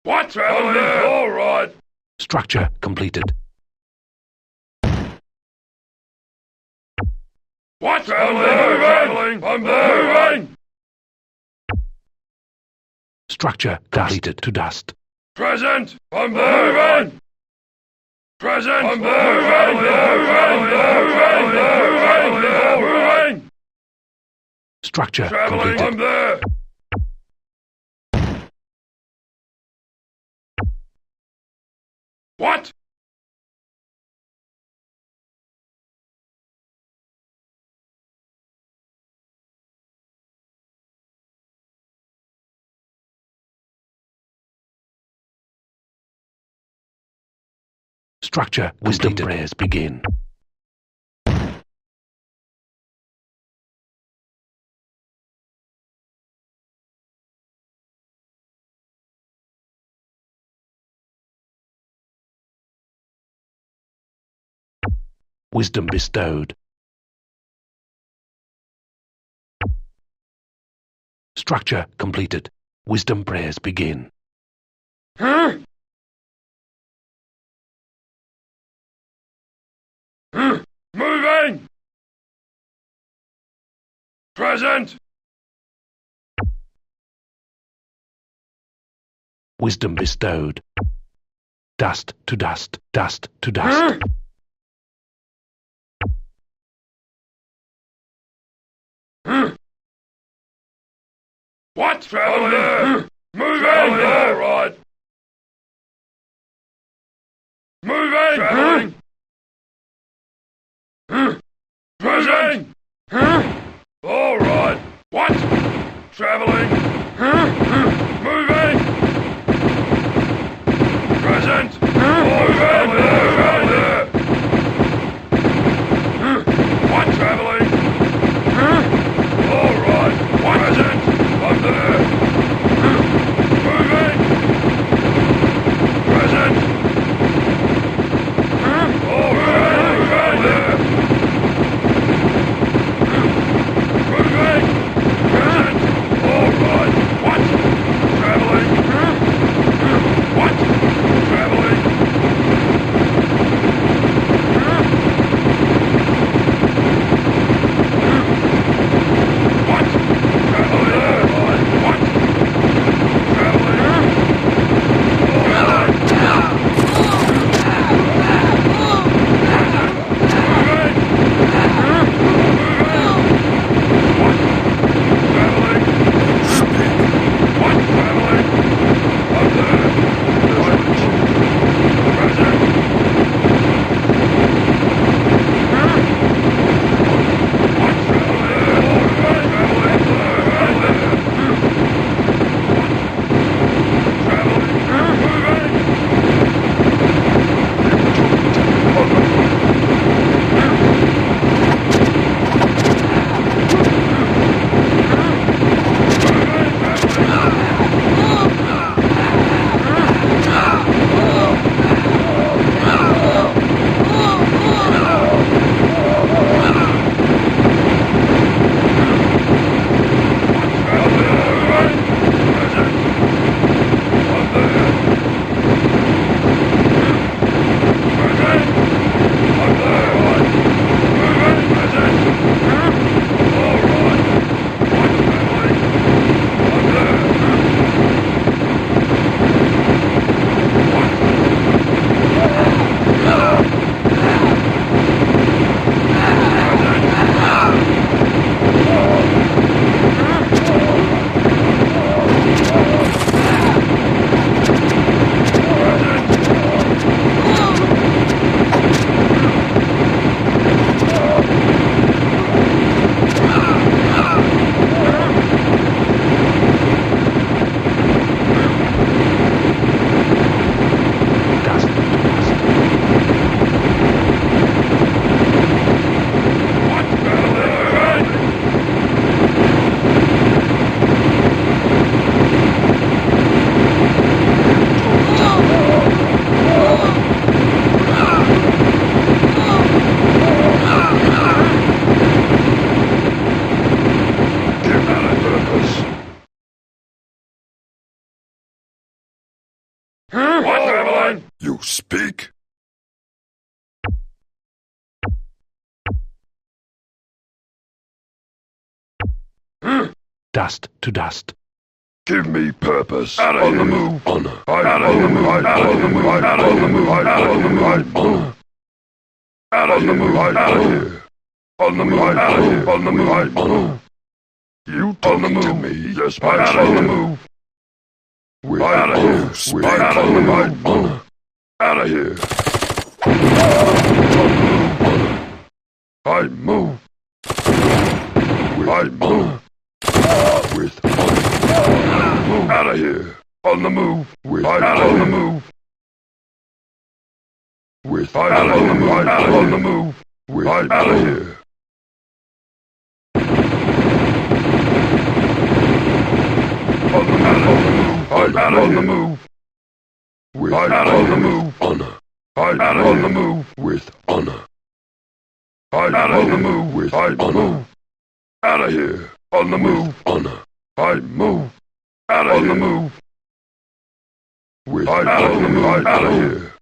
What? Traveling? All right. Structure completed. What? Traveling? I'm moving. Structure completed to dust. Present. I'm moving. Present. I'm moving. Moving. Structure Traveling. I'm completed. there. What? Structure wisdom prayers begin. Wisdom bestowed. Structure completed. Wisdom prayers begin. Huh? Moving. Present. Wisdom bestowed. Dust to dust. Dust to dust. What? Traveling? Moving. All right. Moving. Traveling. Present. All right. What? Traveling. Moving. Present. Moving. What? Traveling. All right. What? Present. I'm there. Moving. Present. All right. I'm there. Moving. Present. All dust to dust. Give me purpose. Out of On here. the move. Honor. Out of the move. Out of the move. Out of the move. Out of the move. Out of the move. Out of here. On the move. Out of here. On the move. You talking to me? Yes, my out of the move. Out of here. Out of the move. Out of here. I move. I move. With move out of here. On the move. With out on the move. With out on the move. Out on the move. With out of here. On the move. Out on the move. With out on the move. Honor. Out on the move. With honor. Out on the move. With honor. Out of here. On the move. Honor. I move. Out of on the move. With out on the move. Out of here.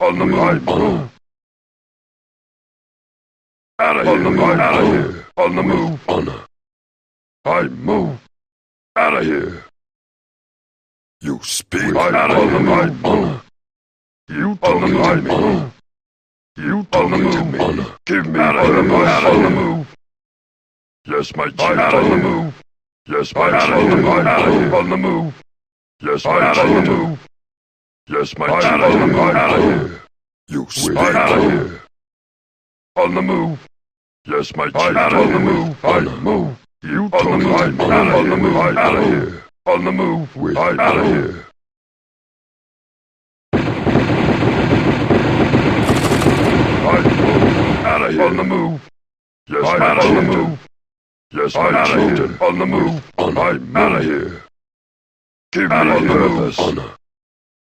On the move. I move. Out of here. On the move. Out of here. On the move. Honor. I move. Out of here. You speak. Out of the move. You talking to me? You talking to me? Give me out of the move. Out of the move. Yes, my chief. Out of the move. Yes, my chief. On the move. Yes, my chief. Yes, my chief. Out of the move. Out of here. You speak. Out of here. On the move. Yes, my chief. Out of the move. I move. You talking to me? Out of the move. Out of here. On the move. With out of here. Out of here. On the move. Yes, out of the move. Yes, my children. On the move. I'm out of here. Give me purpose. Honor.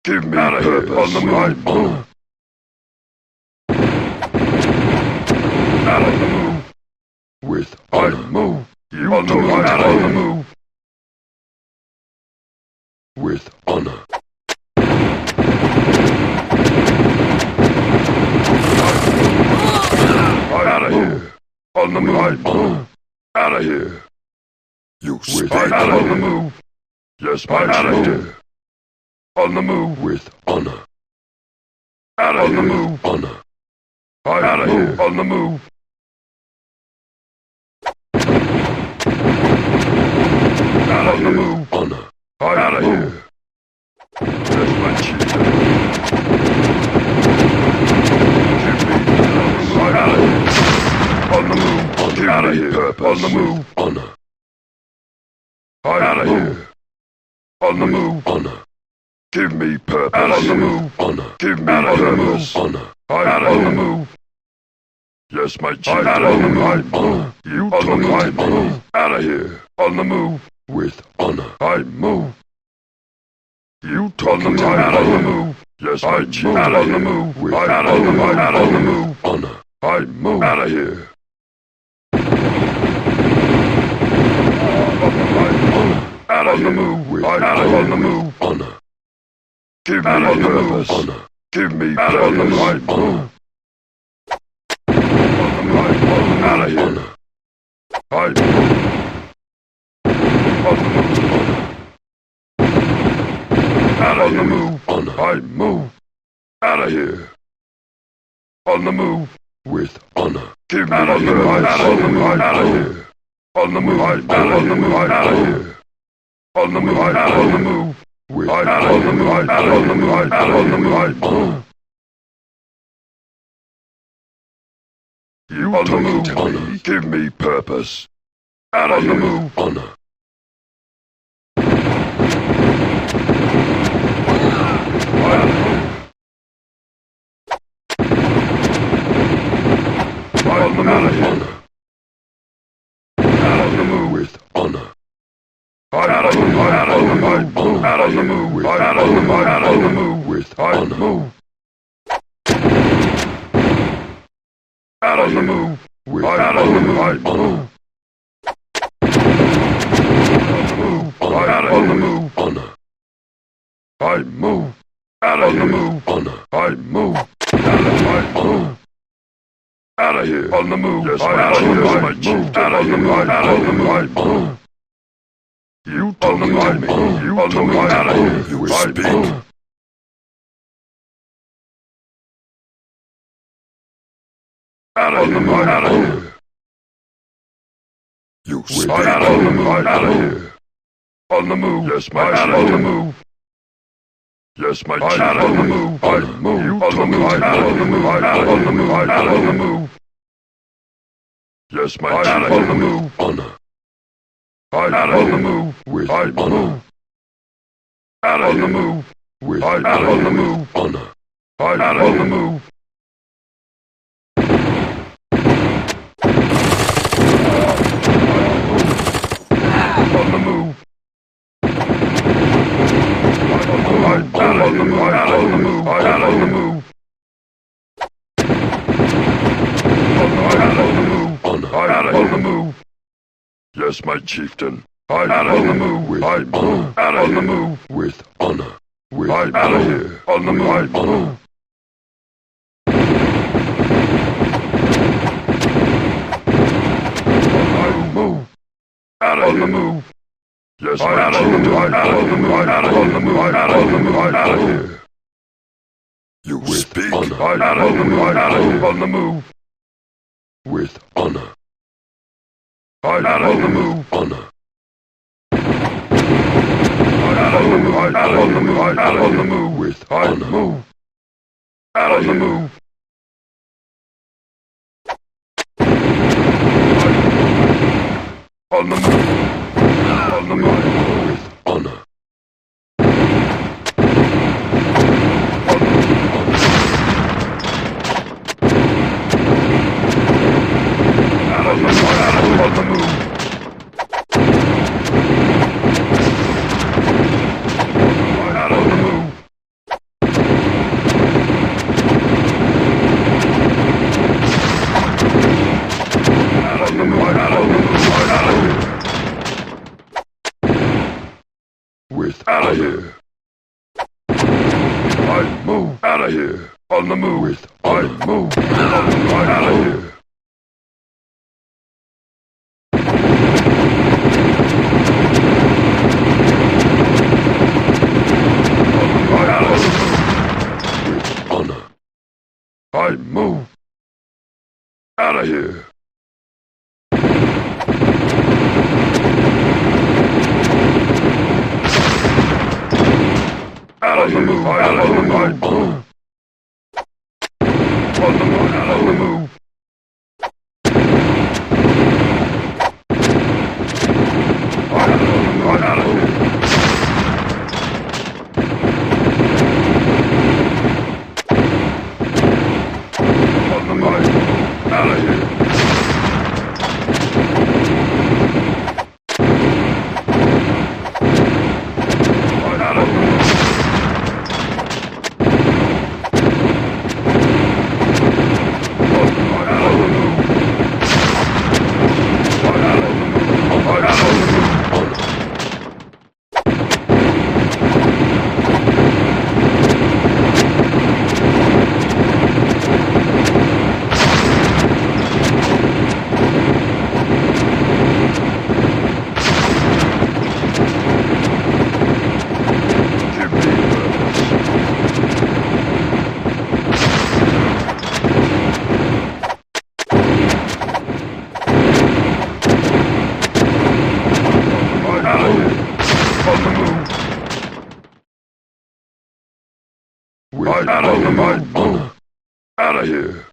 Give me purpose. On the move. Out of the move. With I move. You on the move. Out of the move. With honor. Out of here. On the move. Out of here. You spy out of the move. Yes, my out of here. On the move. With honor. Out of the move. Honor. Out of here. On the move. Out of the move. Honor. Out of here. Yes, my chief. Out of here. On the move. Out of here. On the move. Honor. Out of here. On the move. Honor. Give me purpose. Out of the move. Honor. Give me purpose. Honor. Out of the move. Yes, my chief. Out of the move. You on the move. Out of here. On the move. With honor. I move. You talking to me? Out of the move. Yes, my chief. Out of the move. With out of the move. Out of the move. Honor. I move. Out of here. Out of the move. Out of the move. Honor. Give me purpose. Honor. Give me out of the move. Out of here. I move. Out of the move. Honor. I move. Out of here. On the move. With honor. Give me out of the move. Out of the move. Out of here. On the move. Out of the move. Out of here. On the move. Out of the move. With out of the move. Out of the move. Out of the move. You on the move. Honor. Give me purpose. Out of the move. Honor. On the move. Honor. Out of the move. With honor. Out of the move. Out of the move. Out of the move. Out of the move. Out of the move. With honor. Out of the move. With out of the move. Out of the move. Honor. I move. Out of the move. Honor. I move. Out of the move. Out of here. On the move. Yes, my chief. Out of here. Out of here. You on the move. You on the move. Out of here. You speak. Out of here. Out of here. You speak. Out of here. Out of here. On the move. Yes, my chief. On the move. Yes, my chief. On the move. I move. You on the move. Out of the move. Out of the move. Out of the move. Yes, my chief. On the move. Honor. Out of the move. With honor. Out of the move. With out of the move. Honor. Out of the move. On the move. Out of the move. Out of the move. Out of the move. Out of the move. Out of the move. Yes, my chieftain. Out of the move. With honor. Out of the move. With honor. With out of here. On the move. Honor. Move. Out of the move. Yes, out of the move. Out of the move. Out of the move. Out of the move. Out of here. You speak. Out of the move. Out of here. On the move. With honor. Out of the move. Honor. Out of the move. Out of the move. Out of the move. With honor. Move. Out of the move. On the move. On the move. With honor. Out of the move. On the move. Out of the move. Out of the move. Out of the move. Out of here. With out of here. I move. Out of here. On the move. With I move. Out of here. I move. Out of here. Out of the move. Out of the move. On the move. Out of the move. Out of the move. Out of here. On the move. Out of here. Out of the move. Out of the move. Honor. Out of here.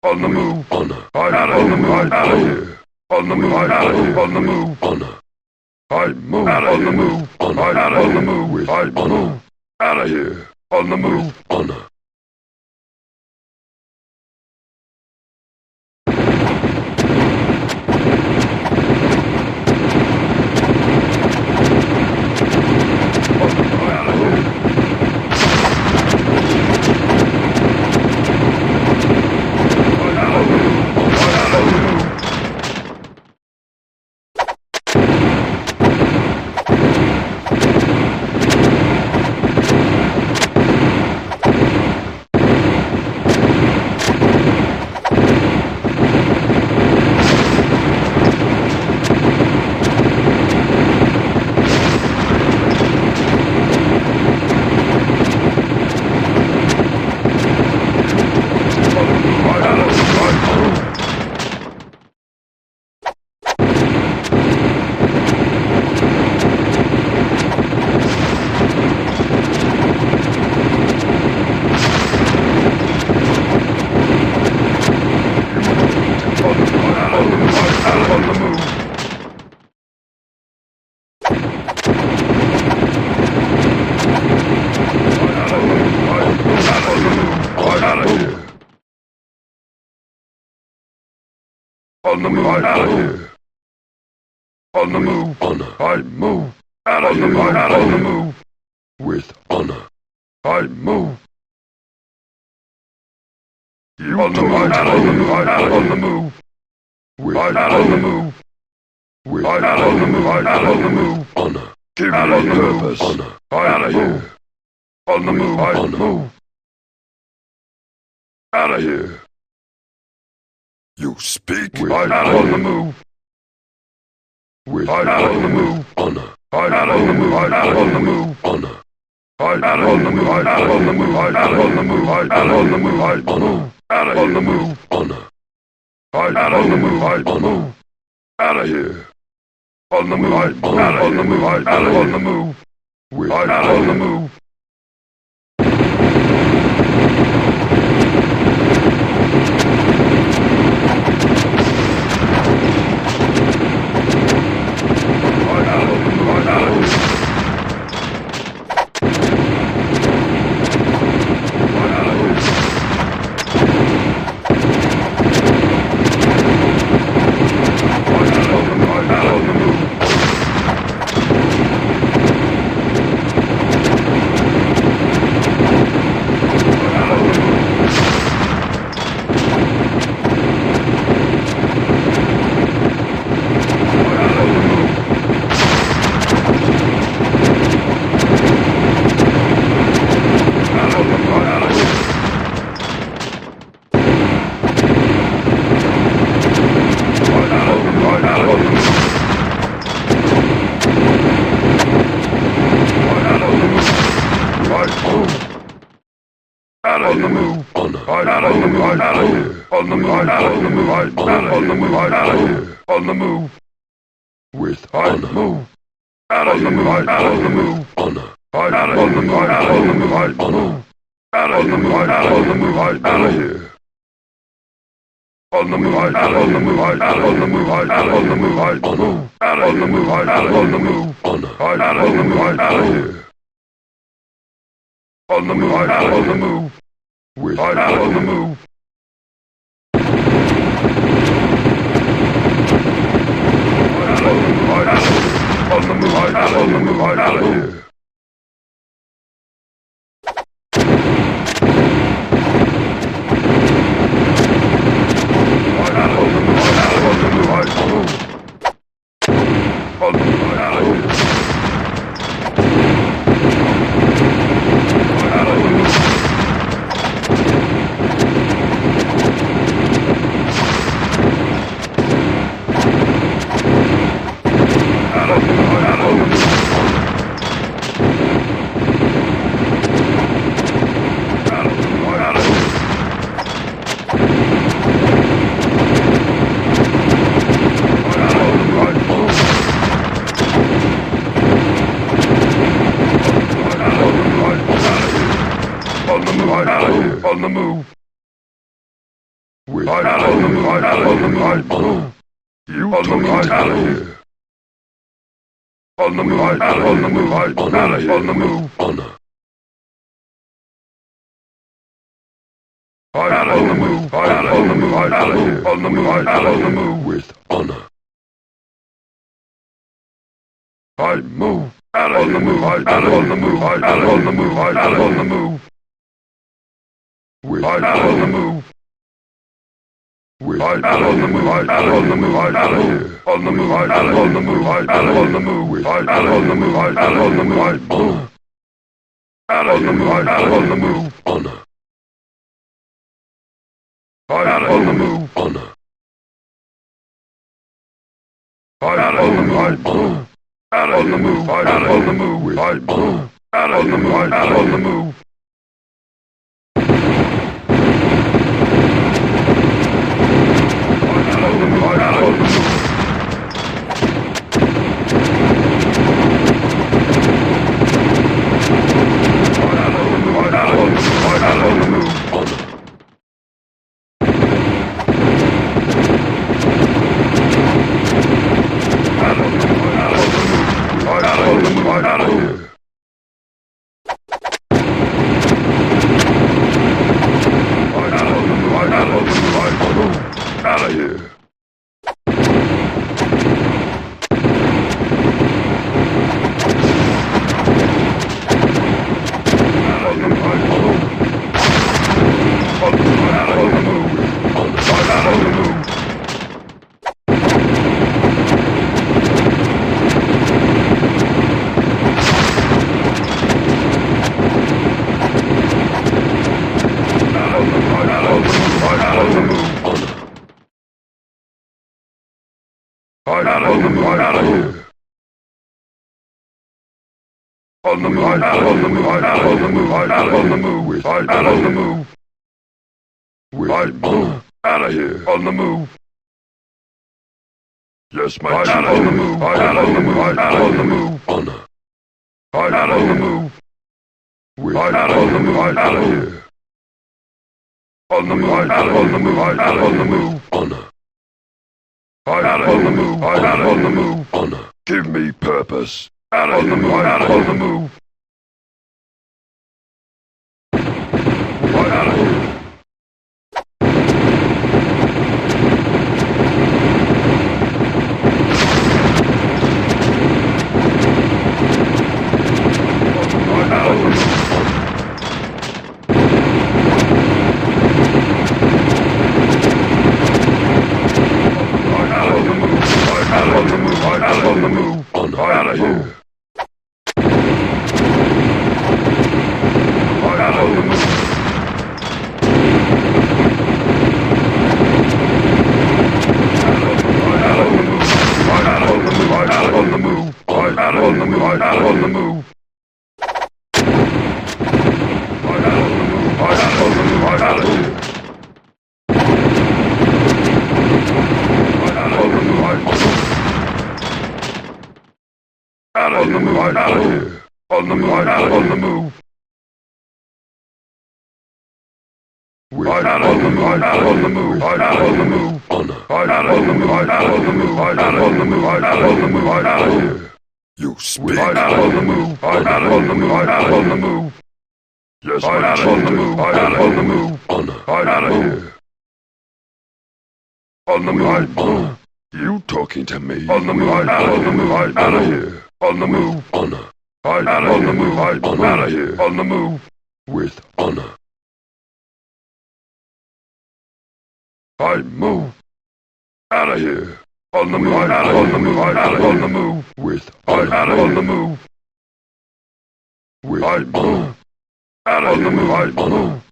On the move. Honor. Out of the move. Out of here. On the move. Out of here. On the move. Honor. I move. Out of the move. Honor. Out of the move. I move. Out of here. On the move. Honor. On the move, out of here. On the move, honor. I move. Out of here, out of the move. With honor. I move. You on the move, out of the move, out of the move. With out of the move. With out of the move, out of the move. Honor. Give out of the purpose. Honor. Out of here. On the move, I move. Out of here. You speak. With out of the move. With out of the move. Honor. Out of the move, out of the move. Honor. Out of the move, out of the move, out of the move, out of the move, I move. Out of the move. Honor. Out of the move, I move. Out of here. On the move, out of the move, out of the move. With out of the move. On the move. With I move. Out of the move, out of the move. Honor. Out of the move, out of the move, I move. Out of the move, out of the move, out of here. On the move, out of the move, out of the move, out of the move, I move. Out of the move, out of the move. Honor. Out of the move, out of here. On the move, out of the move. With out of the move. On the move, out of the move, out of here. Out of the move, out of the move, I move. On the move, out of here. Out of the move. On the move. With out of the move, out of the move, move. You on the move, out of here. On the move, out of the move, out of here. On the move, honor. Out of the move, out of the move, out of here. On the move, out of the move, with honor. I move. Out of the move, out of the move, out of the move, out of the move. With out of the move. With out of the move, out of the move, out of here. On the move, out of the move, out of the move. With out of the move, out of the move, I move. Out of the move, out of the move, honor. Out of the move, honor. Out of the move, I move. Out of the move, out of the move, with I move. Out of the move, out of the move. Out of here. On the move, on the move, on the move, on the move, on the move. I move out of here. On the move. Yes, my chief. On the move. On the move. On the move. On the move. On the move. Out of here. On the move. On the move. On the move. On the move. On the move. On the. Give me purpose. Out of the move. Out of the move. Out of here. On the move. Out of here. Out of the move. Out of the move. Out of the move. Out of the move. Out of the move. Out of the move. Out of here. Out of the move, out of here. On the move, out on the move. Out on the move, out on the move, out on the move. Out on the move, out on the move, out on the move, out on the move, out of here. You speak. Out on the move, out on the move, out on the move. Yes, out on the move, out on the move. Out of here. On the move. You talking to me? On the move, out on the move, out of here. On the move, honor. On the move, out of here. On the move, with honor. I move out of here. On the move, on the move, on the move, with on the move. With I move out of the move,